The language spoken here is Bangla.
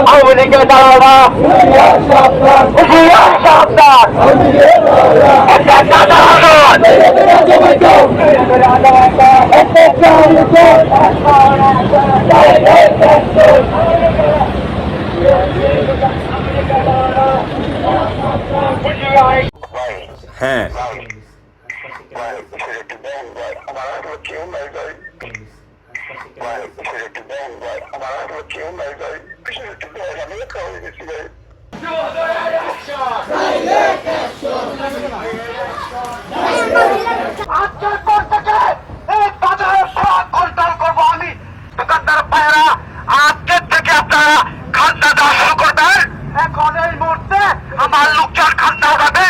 আওয়ামী লীগের দালালরা সাবধান হ্যাঁ আজকের পর থেকে এই বাজারে সব কন্ট্রোল করবো আমি। দোকানদার ভাইয়েরা আজকের থেকে আপনারা খান্না দেওয়া শুরু করবেন। এখন এই মুহূর্তে আমার লোকজন খান্না উঠাবে।